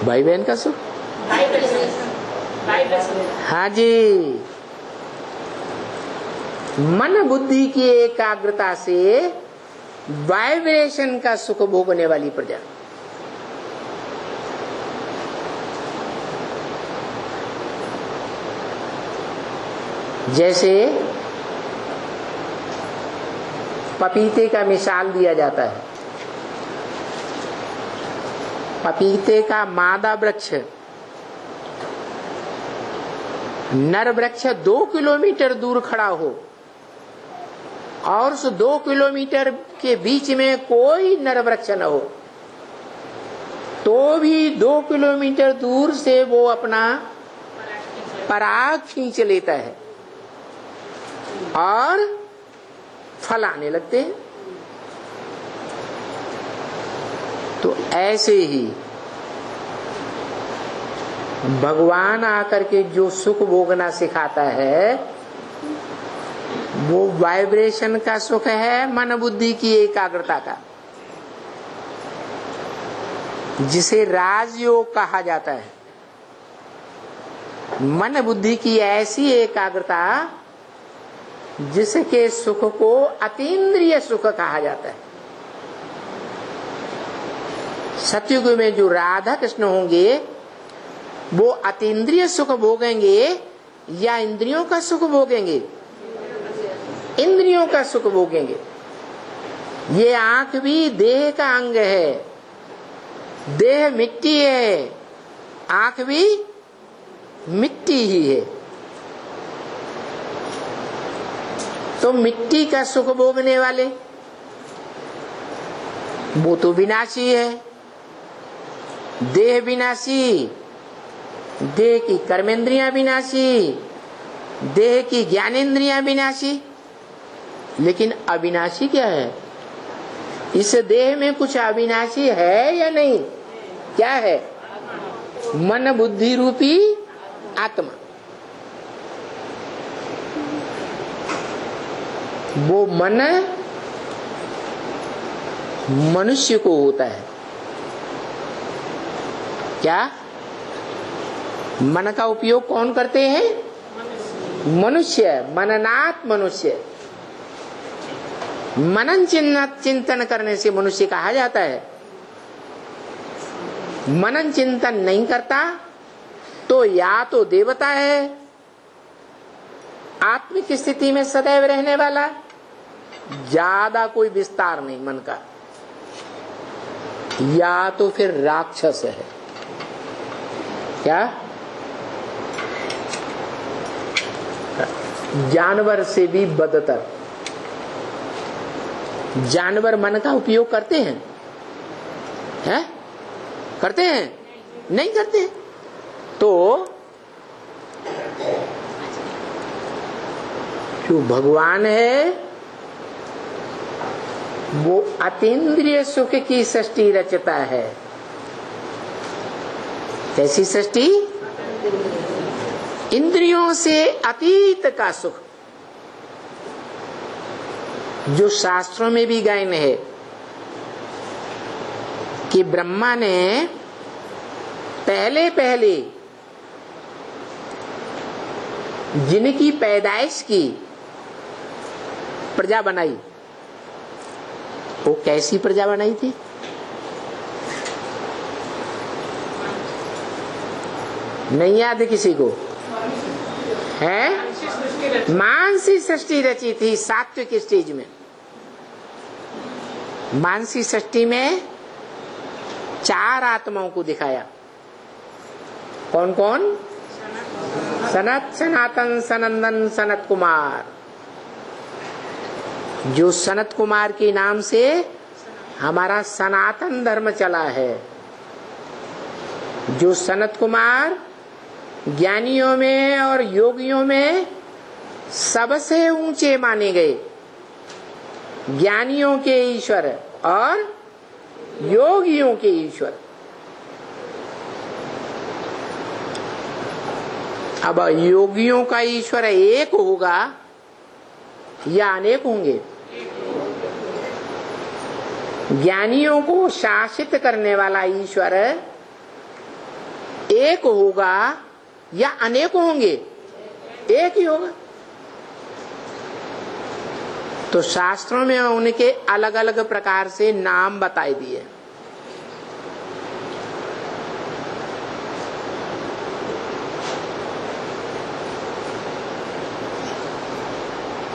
भाई बहन का सुख। हाँ जी, मन बुद्धि की एकाग्रता से वाइब्रेशन का सुख भोगने वाली प्रजा। जैसे पपीते का मिसाल दिया जाता है। पपीते का मादा वृक्ष, नर वृक्ष 2 किलोमीटर दूर खड़ा हो और उस 2 किलोमीटर के बीच में कोई नर वृक्ष न हो, तो भी 2 किलोमीटर दूर से वो अपना पराग खींच लेता है और फल आने लगते हैं। तो ऐसे ही भगवान आकर के जो सुख भोगना सिखाता है वो वाइब्रेशन का सुख है, मन बुद्धि की एकाग्रता का, जिसे राजयोग कहा जाता है। मन बुद्धि की ऐसी एकाग्रता जिसके सुख को अतीन्द्रिय सुख कहा जाता है। सतयुग में जो राधा कृष्ण होंगे वो अतीन्द्रिय सुख भोगेंगे या इंद्रियों का सुख भोगेंगे? इंद्रियों का सुख भोगेंगे। ये आंख भी देह का अंग है, देह मिट्टी है, आंख भी मिट्टी ही है। तो मिट्टी का सुख भोगने वाले वो तो विनाशी है। देह विनाशी, देह की कर्मेंद्रियां विनाशी, देह की ज्ञानेंद्रियां विनाशी, लेकिन अविनाशी क्या है? इस देह में कुछ अविनाशी है या नहीं? क्या है? मन बुद्धि रूपी आत्मा। वो मन मनुष्य को होता है। क्या मन का उपयोग कौन करते हैं? मनुष्य। मननात् मनुष्य। मनन चिंतन करने से मनुष्य कहा जाता है। मनन चिंतन नहीं करता तो या तो देवता है, आत्मिक स्थिति में सदैव रहने वाला, ज्यादा कोई विस्तार नहीं मन का, या तो फिर राक्षस है। क्या? जानवर से भी बदतर। जानवर मन का उपयोग करते हैं? हैं? करते हैं? नहीं करते। तो जो भगवान है वो अतीन्द्रिय सुख की सृष्टि रचता है। कैसी सृष्टि? इंद्रियों से अतीत का सुख, जो शास्त्रों में भी गायन है कि ब्रह्मा ने पहले पहले जिनकी पैदाइश की प्रजा बनाई, वो कैसी प्रजा बनाई थी? नहीं याद किसी को? है? मानसी सृष्टि रची थी सात्विक स्टेज में। मानसी सृष्टि में 4 आत्माओं को दिखाया। कौन कौन? सनत, सनातन, सनंदन, सनत कुमार। जो सनत कुमार के नाम से हमारा सनातन धर्म चला है। जो सनत कुमार ज्ञानियों में और योगियों में सबसे ऊंचे माने गए। ज्ञानियों के ईश्वर और योगियों के ईश्वर। अब योगियों का ईश्वर एक होगा या अनेक होंगे? ज्ञानियों को शासित करने वाला ईश्वर एक होगा या अनेक होंगे? एक ही होगा। तो शास्त्रों में उनके अलग अलग प्रकार से नाम बताए दिए।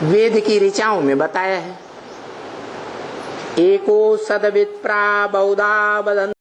वेद की ऋचाओं में बताया है। एको सदविप्रा बहुधा वदन्ति